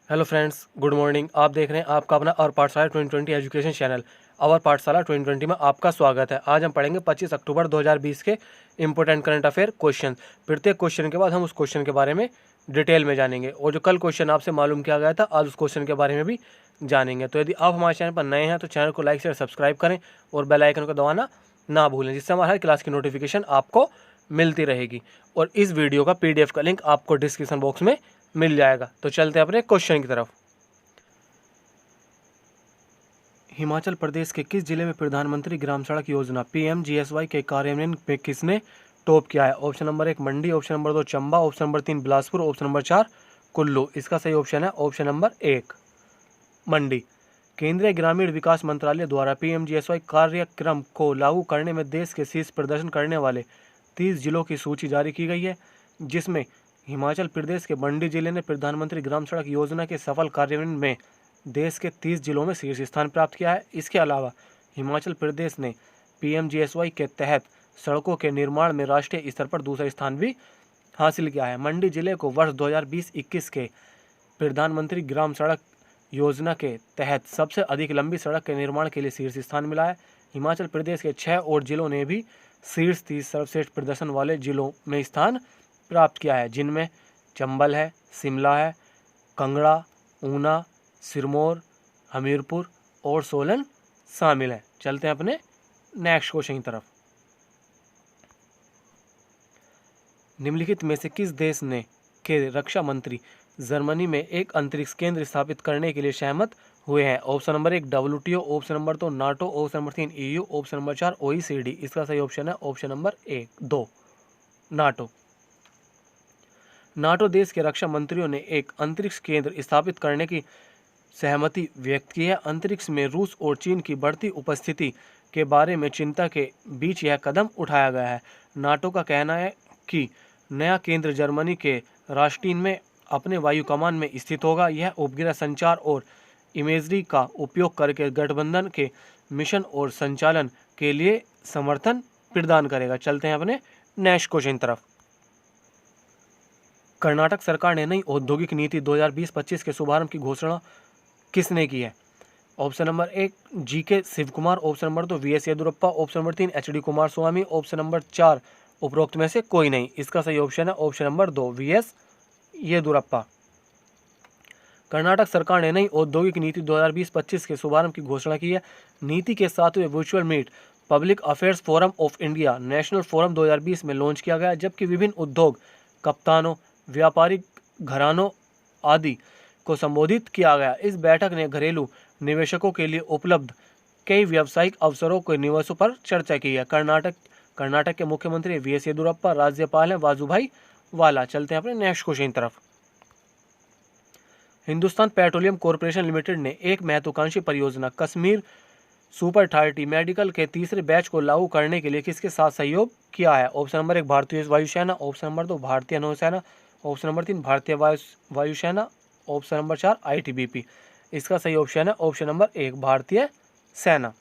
Hello friends, good morning. आप देख रहे हैं आपका अपना और पाठशाला 2020 एजुकेशन चैनल। और पाठशाला 2020 में आपका स्वागत है। आज हम पढ़ेंगे 25 अक्टूबर 2020 के इंपॉर्टेंट करंट अफेयर क्वेश्चन। प्रत्येक क्वेश्चन के बाद हम उस क्वेश्चन के बारे में डिटेल में जानेंगे, और जो कल क्वेश्चन आपसे मालूम किया गया था आज उस क्वेश्चन के बारे में भी जानेंगे। तो यदि आप हमारे चैनल पर नए हैं तो चैनल को लाइक शेयर सब्सक्राइब करें और बेल आइकन को दबाना ना भूलें, जिससे हमारे हर क्लास की नोटिफिकेशन आपको मिलती रहेगी। और इस वीडियो का PDF का लिंक आपको डिस्क्रिप्शन बॉक्स में मिल जाएगा। तो चलते हैं अपने क्वेश्चन की तरफ। हिमाचल प्रदेश के किस जिले में प्रधानमंत्री ग्राम सड़क योजना PMGSY के कार्यान्वयन में किसने टॉप किया है? Option number 1 Mandi, option number 2 Chamba, option number 3 Bilaspur, option number 4 Kullu. इसका सही ऑप्शन है ऑप्शन नंबर 1 मंडी। केंद्रीय ग्रामीण विकास मंत्रालय द्वारा PMGSY कार्यक्रम को लागू करने में देश के शीर्ष प्रदर्शन करने वाले 30 जिलों की सूची जारी की गई है, जिसमें हिमाचल प्रदेश के मंडी जिले ने प्रधानमंत्री ग्राम सड़क योजना के सफल कार्यान्वयन में देश के 30 जिलों में शीर्ष स्थान प्राप्त किया है। इसके अलावा हिमाचल प्रदेश ने PMGSY के तहत सड़कों के निर्माण में राष्ट्रीय स्तर पर दूसरा स्थान भी हासिल किया है। मंडी जिले को वर्ष 2020-21 के प्रधानमंत्री ग्राम सड़क योजना के तहत सबसे अधिक लंबी सड़क के निर्माण के लिए शीर्ष स्थान मिला है। हिमाचल प्रदेश के 6 और जिलों ने भी शीर्ष 30 सर्वश्रेष्ठ प्रदर्शन वाले जिलों में स्थान प्राप्त किया है, जिनमें चंबल है, शिमला है, कांगड़ा, ऊना, सिरमौर, हमीरपुर और सोलन शामिल है। चलते हैं अपने नेक्स्ट क्वेश्चन की तरफ। निम्नलिखित में से किस देश ने के रक्षा मंत्री जर्मनी में एक अंतरिक्ष केंद्र स्थापित करने के लिए सहमत हुए हैं? Option number 1 WTO, option number 2 NATO, option number 3 EU, option number 4 OECD। इसका सही ऑप्शन है ऑप्शन नंबर 2 नाटो। नाटो देश के रक्षा मंत्रियों ने एक अंतरिक्ष केंद्र स्थापित करने की सहमति व्यक्त की है। अंतरिक्ष में रूस और चीन की बढ़ती उपस्थिति के बारे में चिंता के बीच यह कदम उठाया गया है। नाटो का कहना है कि नया केंद्र जर्मनी के रास्टीन में अपने वायु कमान में स्थित होगा। यह उपग्रह संचार और इमेजरी का उपयोग करके गठबंधन के मिशन और संचालन के लिए समर्थन प्रदान करेगा। चलते हैं अपने नेक्स्ट क्वेश्चन तरफ। कर्नाटक सरकार ने नई औद्योगिक नीति 2020-25 के शुभारंभ की घोषणा किसने की है? Option number 1 GK Shivakumar, option number 2 VS Yediyurappa, option number 3 HD Kumaraswamy, option number 4 उपरोक्त में से कोई नहीं। इसका सही ऑप्शन है option number 2 VS Yediyurappa. Karnataka सरकार ने नई औद्योगिक नीति 2020-25 के शुभारंभ की घोषणा की है। नीति के 7वें virtual meet public affairs forum of India national forum 2020 में लॉन्च किया गया, जबकि विभिन्न उद्योग कप्तानों, व्यापारिक घरानों आदि को संबोधित किया गया। इस बैठक ने घरेलू निवेशकों के लिए उपलब्ध कई व्यावसायिक अवसरों के निवेशों पर चर्चा की है। कर्नाटक के मुख्यमंत्री VS येदुरप्पा, राज्यपाल हैं वाजुभाई वाला। चलते हैं अपने नेक्स्ट क्वेश्चन की तरफ। हिंदुस्तान पेट्रोलियम कॉर्पोरेशन लिमिटेड ने एक महत्वाकांक्षी परियोजना कश्मीर सुपर 30 मेडिकल के तीसरे बैच को लागू करने के लिए किसके साथ सहयोग किया है? ऑप्शन नंबर 1 भारतीय वायुसेना, ऑप्शन नंबर 2 भारतीय नौसेना, ऑप्शन नंबर 3 भारतीय वायुसेना, ऑप्शन नंबर 4 ITBP। इसका सही ऑप्शन है ऑप्शन नंबर 1 भारतीय सेना।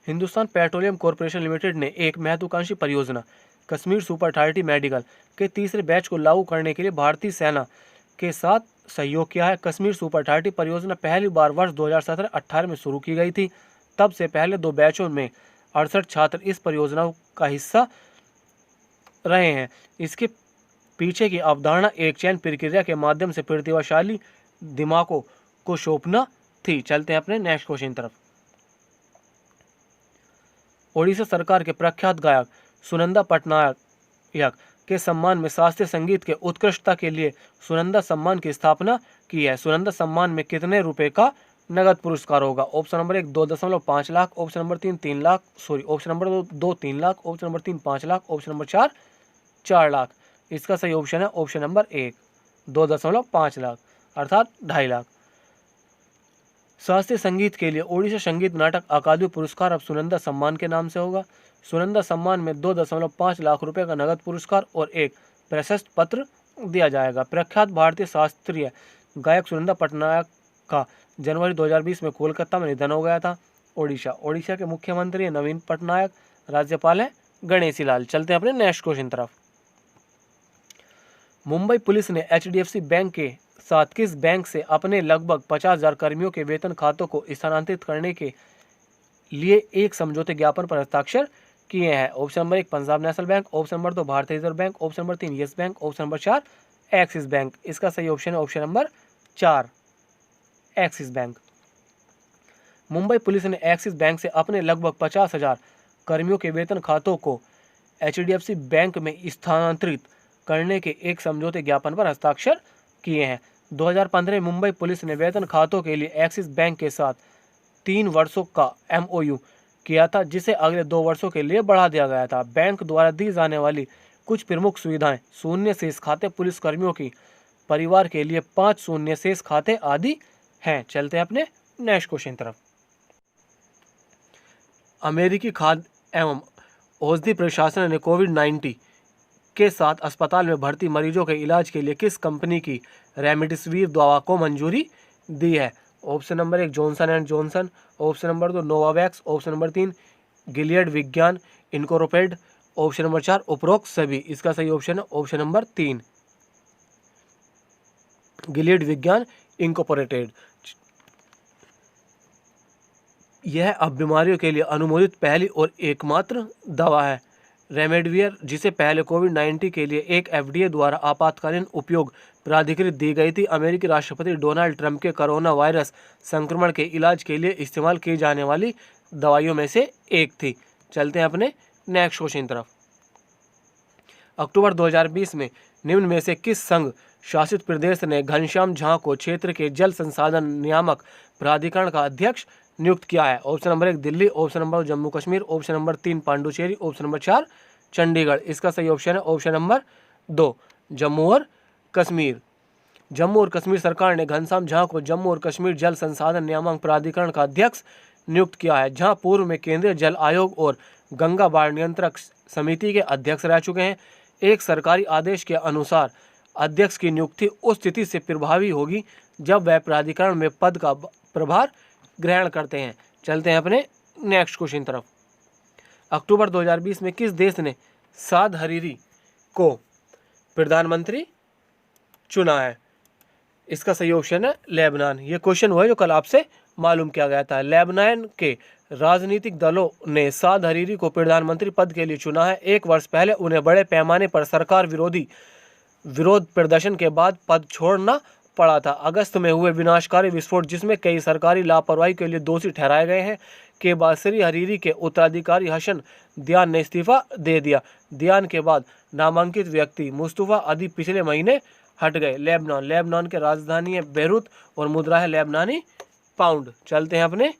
हिंदुस्तान पेट्रोलियम कॉर्पोरेशन लिमिटेड ने एक महत्वाकांक्षी परियोजना कश्मीर सुपर 30 मेडिकल के तीसरे बैच को लागू करने के लिए भारतीय सेना के साथ सहयोग किया है। कश्मीर सुपर 30 परियोजना पहली बार वर्ष 2017-18 में शुरू की गई थी। तब से पहले 2 बैचों में 68 छात्र इस परियोजना का हिस्सा रहे हैं। इसके पीछे की अवधारणा एक चयन प्रक्रिया के माध्यम से प्रतिभाशाली दिमागों को सौंपना थी। चलते हैं अपने नेक्स्ट क्वेश्चन तरफ। ओडिशा सरकार के प्रख्यात गायक सुनंदा पटनायक के सम्मान में शास्त्रीय संगीत के उत्कृष्टता के लिए सुनंदा सम्मान की स्थापना की है। सुनंदा सम्मान में कितने रुपए का नगद पुरस्कार होगा? Option number 1 2.5 lakh, option number 3 3 lakh, option number 2 3 lakh, option number 3 5 lakh, option number 4 4 lakh. इसका सही ऑप्शन है ऑप्शन नंबर 1 2.5 लाख अर्थात 2.5 लाख। शास्त्रीय संगीत के लिए ओडिशा संगीत नाटक अकादमी पुरस्कार अब सुनंदा सम्मान के नाम से होगा। सुनंदा सम्मान में 2.5 लाख रुपए का नगद पुरस्कार और एक प्रशस्ति पत्र दिया जाएगा। प्रख्यात भारतीय शास्त्रीय गायक सुनंदा पटनायक का जनवरी 2020 में कोलकाता में निधन हो गया था। ओडिशा के मुख्यमंत्री हैं नवीन पटनायक, राज्यपाल हैं गणेशी लाल। चलते हैं अपने नेक्स्ट क्वेश्चन तरफ। मुंबई पुलिस ने HDFC बैंक के साथ किस बैंक से अपने लगभग 50,000 कर्मियों के वेतन खातों को स्थानांतरित करने के लिए एक समझौते ज्ञापन पर हस्ताक्षर किए हैं? Option number 1 Punjab national bank, option number 2 भारतीय reserve bank, option number 3 yes bank, option number 4 axis bank. इसका सही ऑप्शन है option number 4 axis bank. Mumbai police ने एक्सिस बैंक से अपने लगभग 50,000 कर्मियों के वेतन खातों को HDFC बैंक में स्थानांतरित करने के एक समझौते ज्ञापन पर हस्ताक्षर किए हैं। 2015 में मुंबई पुलिस ने वेतन खातों के लिए एक्सिस बैंक के साथ 3 वर्षों का MOU किया था, जिसे अगले 2 वर्षों के लिए बढ़ा दिया गया था। बैंक द्वारा दी जाने वाली कुछ प्रमुख सुविधाएं शून्य शेष खाते पुलिस कर्मियों की परिवार के लिए 5 शून्य शेष खाते आदि हैं। चलते हैं अपने नेक्स्ट क्वेश्चन तरफ। अमेरिकी खाद्य एवं औषधि प्रशासन ने कोविड-19 के साथ अस्पताल में भर्ती मरीजों के इलाज के लिए किस कंपनी की रेमडेसिविर दवा को मंजूरी दी है? Option number 1 Johnson and Johnson, option number 2 Novavax, option number 3 Gilead विज्ञान इनकॉर्पोरेटेड, ऑप्शन नंबर 4 उपरोक्त सभी। इसका सही ऑप्शन है ऑप्शन नंबर 3 गिलियड विज्ञान इनकॉर्पोरेटेड। यह अब बीमारियों के लिए अनुमोदित पहली और एकमात्र दवा है। रेमडेसिविर, जिसे पहले कोविड-19 के लिए एक FDA द्वारा आपातकालीन उपयोग प्राधिकृत दी गई थी, अमेरिकी राष्ट्रपति डोनाल्ड ट्रंप के कोरोना वायरस संक्रमण के इलाज के लिए इस्तेमाल की जाने वाली दवाइयों में से एक थी। चलते हैं अपने नेक्स्ट क्वेश्चन तरफ। अक्टूबर 2020 में निम्न में से किस संघ शासित प्रदेश ने घनश्याम झा को क्षेत्र के जल संसाधन नियामक प्राधिकरण का अध्यक्ष नियुक्त किया है? Option number 1 Delhi, option number 2 Jammu Kashmir, option number 3 Puducherry, option number 4 Chandigarh. इसका सही ऑप्शन है ऑप्शन नंबर 2 जम्मू और कश्मीर। जम्मू और कश्मीर सरकार ने घनश्याम झा को जम्मू और कश्मीर जल संसाधन नियामक प्राधिकरण का अध्यक्ष नियुक्त किया है। झा पूर्व में केंद्रीय जल आयोग और गंगा बाढ़ नियंत्रक समिति के अध्यक्ष रह चुके हैं। एक सरकारी आदेश के अनुसार अध्यक्ष की नियुक्ति उस स्थिति से प्रभावी होगी जब वह प्राधिकरण में पद का प्रभार ग्रहण करते हैं। चलते हैं अपने नेक्स्ट क्वेश्चन तरफ। अक्टूबर 2020 में किस देश ने साद हरीरी को प्रधानमंत्री चुना है? इसका सही ऑप्शन है लेबनान। ये क्वेश्चन हुआ है जो कल आपसे मालूम किया गया था। लेबनान के राजनीतिक दलों ने साद हरीरी को प्रधानमंत्री पद के लिए चुना है। 1 वर्ष पहले उन्हें बड़े पैमाने पर सरकार विरोध प्रदर्शन के बाद पद छोड़ना पड़ा था। अगस्त में हुए विनाशकारी विस्फोट, जिसमें कई सरकारी लापरवाही के लिए दोषी ठहराए गए हैं, के बाद श्री हरीरी के उत्तराधिकारी हसन दियान ने इस्तीफा दे दिया। दियान के बाद नामांकित व्यक्ति मुस्तफा अदी पिछले महीने हट गए। लेबनान के राजधानी है बेरूत और मुद्रा है लेबनानी पाउंड। चलते हैं अपने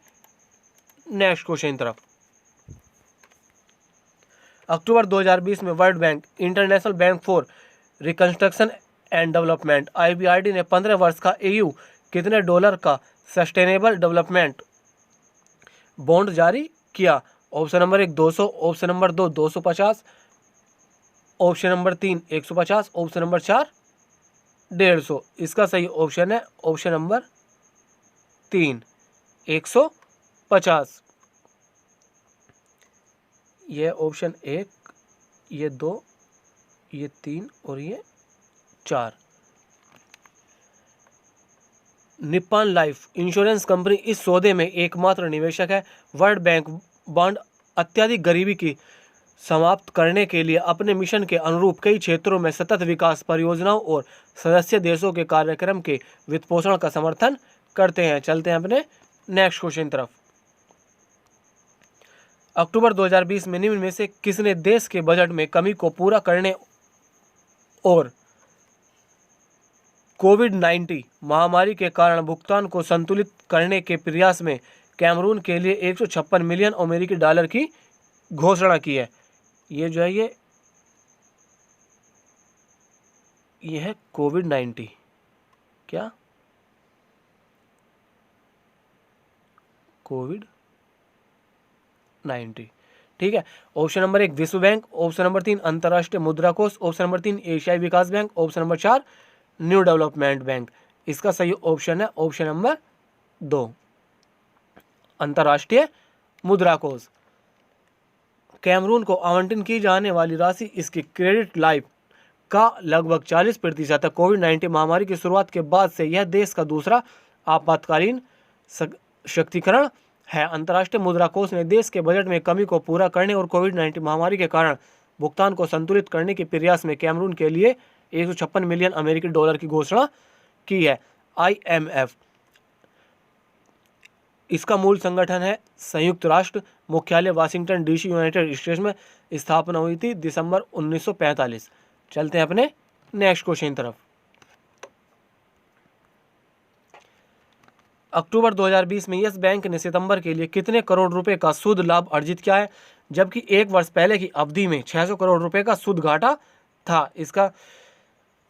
नेक्स्ट क्वेश्चन तरफ। अक्टूबर 2020 में world bank, international bank for reconstruction and development IBRD ने 15 वर्ष का EU कितने डॉलर का सस्टेनेबल डेवलपमेंट बॉन्ड जारी किया? Option number 1 200, option number 2 250, option number 3 150, option number 4 150। इसका सही ऑप्शन है ऑप्शन नंबर 3 150। ये ऑप्शन 1, ये 2, ये 3 और ये 4। निप्पॉन लाइफ इंश्योरेंस कंपनी इस सौदे में एकमात्र निवेशक है। वर्ल्ड बैंक बॉन्ड अत्यधिक गरीबी की समाप्त करने के लिए अपने मिशन के अनुरूप कई क्षेत्रों में सतत विकास परियोजनाओं और सदस्य देशों के कार्यक्रम के वित्तपोषण का समर्थन करते हैं। चलते हैं अपने नेक्स्ट क्वेश्चन तरफ। अक्टूबर 2020 में निम्न में से किसने देश के बजट में कमी को पूरा करने और कोविड-19 महामारी के कारण भुगतान को संतुलित करने के प्रयास में कैमरून के लिए 156 मिलियन अमेरिकी डॉलर की घोषणा की है? ये जो है ये है कोविड-19। क्या कोविड-19? ठीक है। ऑप्शन नंबर 1 विश्व बैंक, ऑप्शन नंबर 3 अंतर्राष्ट्रीय मुद्रा कोष, ऑप्शन नंबर 3 एशियाई विकास bank, option number 4 new development bank. इसका सही ऑप्शन है ऑप्शन नंबर 2 अंतर्राष्ट्रीय मुद्रा कोष। कैमरून को आवंटन की जाने वाली राशि इसकी क्रेडिट लाइफ का लगभग 40% है। कोविड-19 महामारी की शुरुआत के बाद से यह देश का दूसरा आपातकालीन शक्तिकरण है। अंतर्राष्ट्रीय मुद्रा कोष ने देश के बजट में कमी को पूरा करने और कोविड-19 महामारी के कारण भुगतान को संतुलित करने के प्रयास में कैमरून के लिए 156 मिलियन अमेरिकी डॉलर की घोषणा की है। IMF इसका मूल संगठन है संयुक्त राष्ट्र, मुख्यालय वाशिंगटन DC यूनाइटेड स्टेट्स में स्थापना हुई थी दिसंबर 1945। चलते हैं अपने नेक्स्ट क्वेश्चन तरफ। अक्टूबर 2020 में यस बैंक ने सितंबर के लिए कितने करोड़ रुपए का शुद्ध लाभ अर्जित किया है, जबकि एक वर्ष पहले की अवधि में 600 करोड़ रुपए का शुद्ध घाटा था। इसका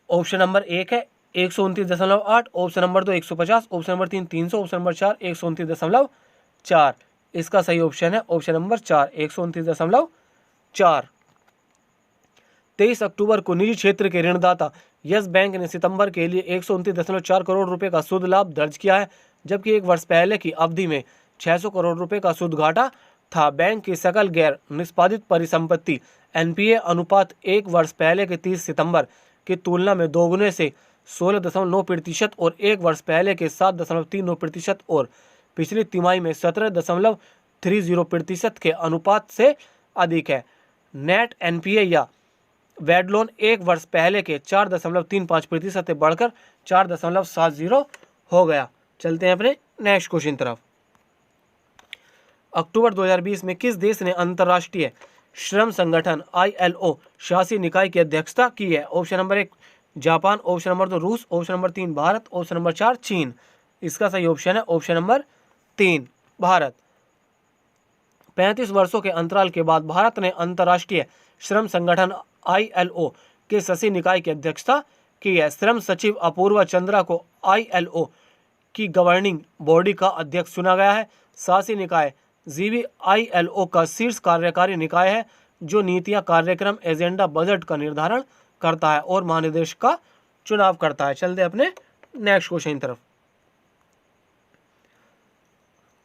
ऑप्शन नंबर 1 है 129.8, option number 2 150, option number 3 300, option number 4 129.4। इसका सही ऑप्शन है ऑप्शन नंबर 4 129.4। 23 अक्टूबर को निजी क्षेत्र के ऋणदाता यस बैंक ने सितंबर के लिए 129.4 करोड़ रुपए का शुद्ध लाभ दर्ज किया है, जबकि एक वर्ष पहले की अवधि में 600 करोड़ रुपए का शुद्ध घाटा था। बैंक की सकल गैर निष्पादित परिसंपत्ति NPA अनुपात एक वर्ष पहले के 30 सितंबर की तुलना में दोगुने से 16.9% और एक वर्ष पहले के 7.39% और पिछली तिमाही में 17.30% के अनुपात से अधिक है। नेट NPA या वैड लोन एक वर्ष पहले के 4.35% से बढ़कर 4.70 हो गया। चलते हैं अपने नेक्स्ट क्वेश्चन तरफ। अक्टूबर 2020 में किस देश ने अंतर्राष्ट्रीय श्रम संगठन ILO शासी निकाय की अध्यक्षता की है? Option number 1 Japan, option number 2 रूस, option number 3 Bharat, option number 4 चीन। इसका सही ऑप्शन है ऑप्शन नंबर 3 भारत। 35 वर्षों के अंतराल के बाद भारत ने अंतर्राष्ट्रीय श्रम संगठन ILO के शासी निकाय की अध्यक्षता की है। श्रम सचिव अपूर्वा चंद्रा को ILO की गवर्निंग बॉडी का अध्यक्ष चुना गया है। शासी निकाय ILO का शीर्ष कार्यकारी निकाय है जो नीतियां, कार्यक्रम, एजेंडा, बजट का निर्धारण करता है और महानिदेशक का चुनाव करता है। चलते अपने नेक्स्ट क्वेश्चन तरफ।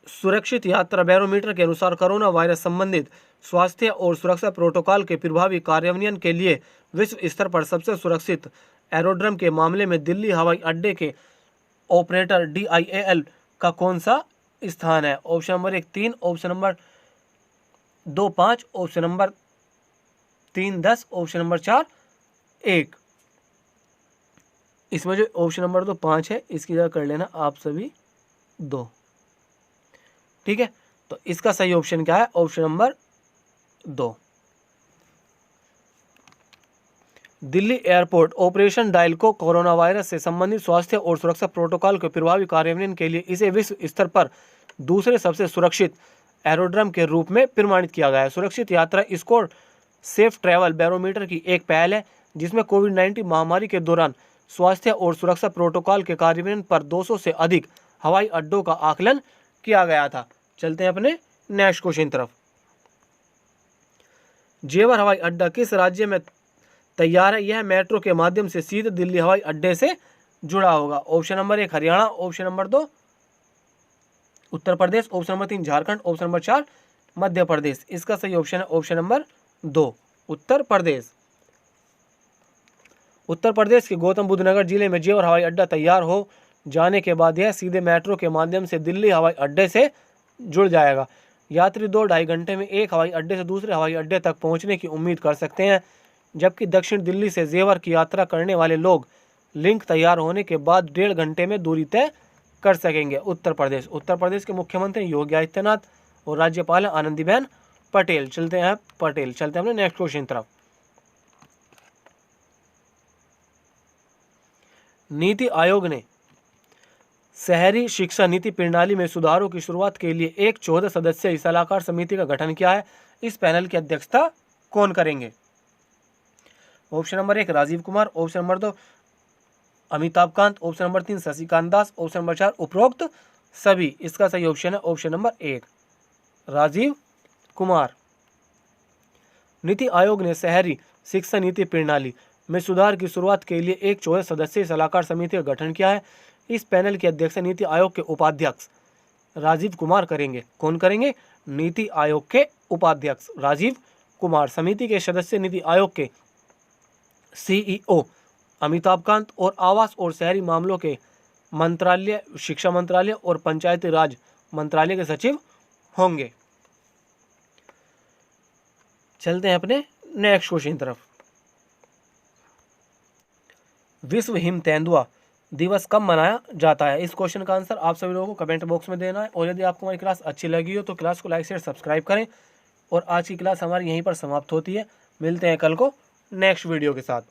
सुरक्षित यात्रा बैरोमीटर के अनुसार कोरोना वायरस संबंधित स्वास्थ्य और सुरक्षा प्रोटोकॉल के प्रभावी कार्यान्वयन के लिए विश्व स्तर पर सबसे सुरक्षित एरोड्रम के मामले में दिल्ली हवाई अड्डे के ऑपरेटर DIAL का कौन सा स्थान है? Option number 1 3, option number 2 5, option number 3 10, option number 4 1। इसमें जो ऑप्शन नंबर 2 5 है इसकी जगह कर लेना आप सभी 2। ठीक है, तो इसका सही ऑप्शन क्या है? Option number 2। Delhi airport operation dial को कोरोना वायरस से संबंधित स्वास्थ्य और सुरक्षा प्रोटोकॉल के प्रभावी कार्यान्वयन के लिए इसे विश्व स्तर पर दूसरे सबसे सुरक्षित एरोड्रम के रूप में प्रमाणित किया गया है। सुरक्षित यात्रा स्कोर सेफ ट्रैवल बैरोमीटर की एक पहल है जिसमें कोविड-19 महामारी के दौरान स्वास्थ्य और सुरक्षा प्रोटोकॉल के कार्यान्वयन पर 200 से अधिक हवाई अड्डों का आकलन किया गया था। चलते हैं अपने नेक्स्ट क्वेश्चन तरफ। जेवर हवाई अड्डा किस राज्य में तैयार है? यह मेट्रो के माध्यम से सीधे दिल्ली हवाई अड्डे से जुड़ा होगा। Option number 1 Haryana, option number 2 Uttar Pradesh, option number 3 Jharkhand, option number 4 Madhya Pradesh. इसका सही ऑप्शन है ऑप्शन नंबर 2 उत्तर प्रदेश। उत्तर प्रदेश के गौतम बुद्ध नगर जिले में जेवर हवाई अड्डा तैयार हो जाने के बाद यह सीधे मेट्रो के माध्यम से दिल्ली हवाई अड्डे से जुड़ जाएगा। यात्री 2-2.5 घंटे में एक हवाई अड्डे से दूसरे हवाई अड्डे तक पहुंचने की उम्मीद कर सकते हैं, जबकि दक्षिण दिल्ली से जेवर की यात्रा करने वाले लोग लिंक तैयार होने के बाद 1.5 घंटे में दूरी तय कर सकेंगे। उत्तर प्रदेश के मुख्यमंत्री योगी आदित्यनाथ और राज्यपाल आनंदीबेन पटेल। चलते हैं अपने नेक्स्ट क्वेश्चन तरफ। नीति आयोग ने शहरी शिक्षा नीति प्रणाली में सुधारों की शुरुआत के लिए एक 14 सदस्यीय सलाहकार समिति का गठन किया है। इस पैनल की अध्यक्षता कौन करेंगे? Option number 1 Rajiv Kumar, option number 2 Amitabh Kant, option number 3 Shashikant Das, option number 4 उपरोक्त सभी। इसका सही ऑप्शन है ऑप्शन नंबर 1 राजीव कुमार। नीति आयोग ने शहरी शिक्षा नीति प्रणाली में सुधार की शुरुआत के लिए एक 14 सदस्यीय सलाहकार समिति का गठन किया है। इस पैनल की अध्यक्षता नीति आयोग के उपाध्यक्ष राजीव कुमार करेंगे। कौन करेंगे? नीति आयोग के उपाध्यक्ष राजीव कुमार। समिति के सदस्य नीति आयोग के CEO अमिताभ कांत और आवास और शहरी मामलों के मंत्रालय, शिक्षा मंत्रालय और पंचायती राज मंत्रालय के सचिव होंगे। चलते हैं अपने नेक्स्ट क्वेश्चन तरफ। विश्व हिम तेंदुआ दिवस कब मनाया जाता है? इस क्वेश्चन का आंसर आप सभी लोगों को कमेंट बॉक्स में देना है। और यदि आपको हमारी क्लास अच्छी लगी हो तो क्लास को लाइक शेयर सब्सक्राइब करें। और आज की क्लास हमारी यहीं पर समाप्त होती है। मिलते हैं कल को नेक्स्ट वीडियो के साथ।